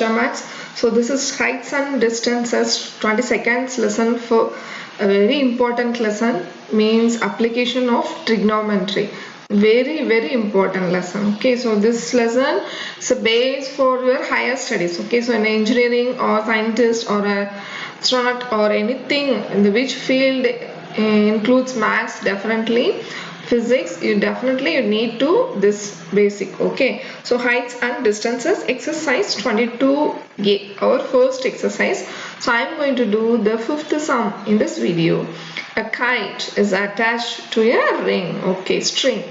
Maths. So this is heights and distances 20 seconds lesson for a very important lesson, means application of trigonometry. Very important lesson. Okay, so this lesson is a base for your higher studies. Okay, so an engineering or scientist or a astronaut or anything in the which field includes maths, definitely physics, you need to this basic. Okay, so heights and distances exercise 22a, our first exercise. So I am going to do the fifth sum in this video. A kite is attached to a ring, okay, string.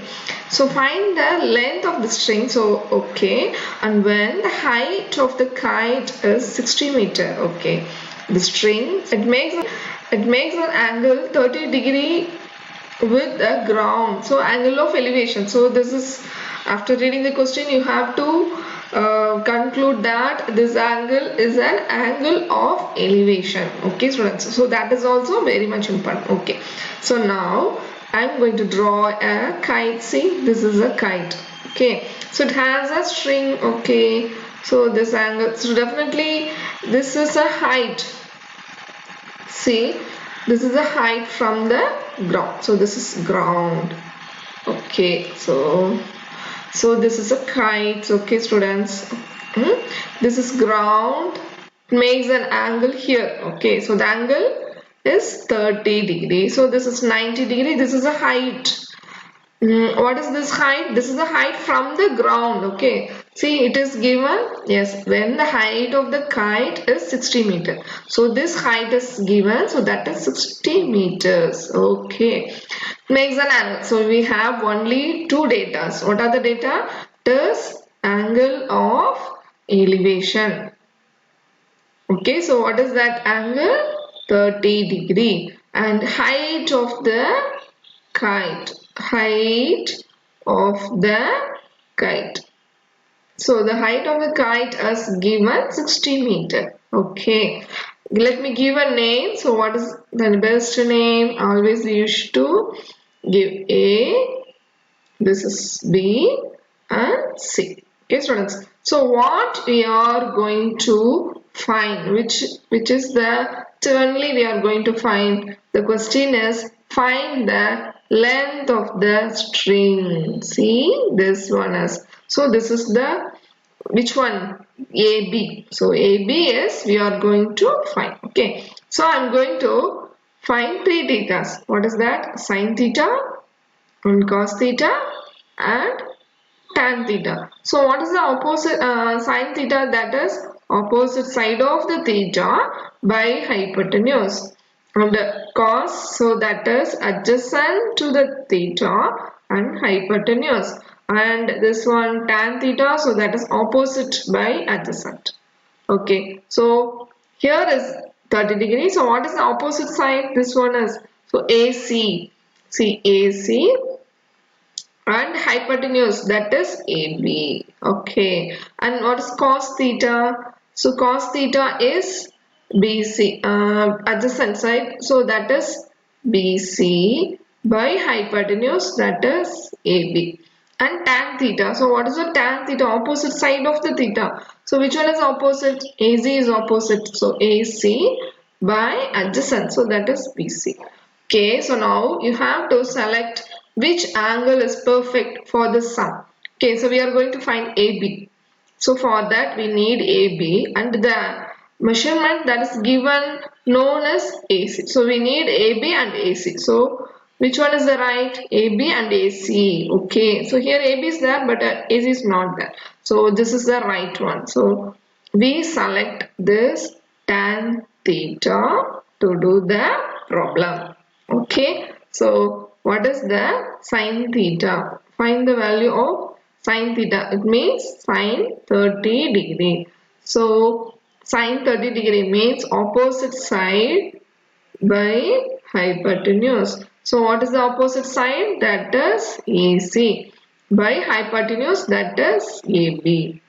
So find the length of the string. So okay, and when the height of the kite is 60 meter, okay, the string it makes an angle 30 degree with the ground, so angle of elevation. So this is, after reading the question, you have to conclude that this angle is an angle of elevation. Okay students, so that is also very much important. Okay, so now I'm going to draw a kite. See, this is a kite. Okay, so it has a string. Okay, so this angle, so definitely this is a height. See, this is the height from the ground. So this is ground. Okay, so this is a kite. Okay students, this is ground, makes an angle here. Okay, so the angle is 30 degree. So this is 90 degree. This is a height. What is this height? This is the height from the ground. Okay, see, it is given, yes, when the height of the kite is 60 meter. So this height is given, so that is 60 meters. Okay, makes an angle. So we have only two data. What are the data? This angle of elevation. Okay, so what is that angle? 30 degree. And height of the kite. Height of the kite. So the height of the kite is given 60 meter. Okay, let me give a name. So what is the best name? Always we used to give A, this is B and C. Okay students, so what we are going to find, which is the only we are going to find, the question is find the length of the string. See, this one is, so this is the, which one? AB. So AB is we are going to find. Okay, so I'm going to find three thetas. What is that? Sin theta and cos theta and tan theta. So what is the opposite sin theta? That is opposite side of the theta by hypotenuse. And cos, so that is adjacent to the theta and hypotenuse. And this one tan theta, so that is opposite by adjacent. Okay, so here is 30 degrees. So what is the opposite side? This one is, so AC. See, AC and hypotenuse, that is AB. Okay, and what is cos theta? So cos theta is BC, adjacent side, so that is BC by hypotenuse, that is AB. And tan theta, so what is the tan theta? Opposite side of the theta. So which one is opposite? AC is opposite, so AC by adjacent, so that is BC. Okay, so now you have to select which angle is perfect for this sum. Okay, so we are going to find AB. So for that we need AB and the measurement that is given known as AC. So we need AB and AC. So which one is the right? AB and AC. Okay, so here AB is there but AC is not there. So this is the right one. So we select this tan theta to do the problem. Okay, so what is the sin theta? Find the value of sin theta. It means sin 30 degree. So sin 30 degree means opposite side by hypotenuse. So what is the opposite side? That is AC. By hypotenuse, that is AB.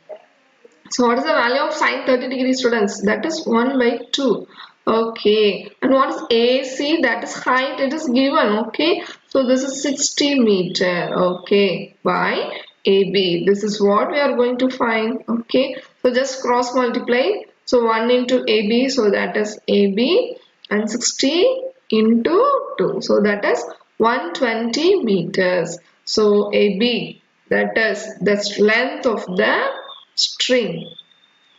So what is the value of sin 30 degree, students? That is 1 by 2. Okay, and what is AC? That is height, it is given. Okay, so this is 60 meter. Okay, by AB, this is what we are going to find. Okay, so So just cross multiply. So 1 into AB, so that is AB, and 60 into 2, so that is 120 meters. So AB, that is the length of the string,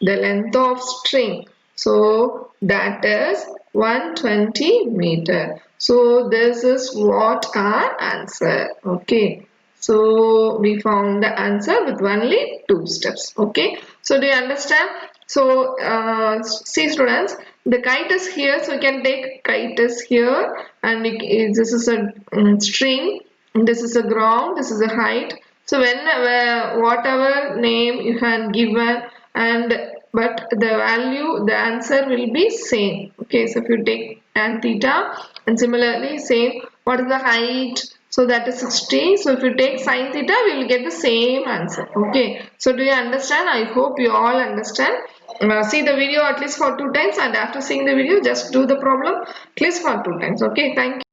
the length of string, so that is 120 meter. So this is what our answer. Okay, so we found the answer with only 2 steps. Okay, so do you understand? So see students, the kite is here, so you can take kite is here, and this is a string, this is a ground, this is a height. So whenever whatever name you have given, and but the value, the answer will be same. Okay, so if you take tan theta, and similarly same, what is the height? So that is 60. So if you take sin theta, we will get the same answer. Okay, so do you understand? I hope you all understand. See the video at least for 2 times, and after seeing the video, just do the problem at least for 2 times. Okay, thank you.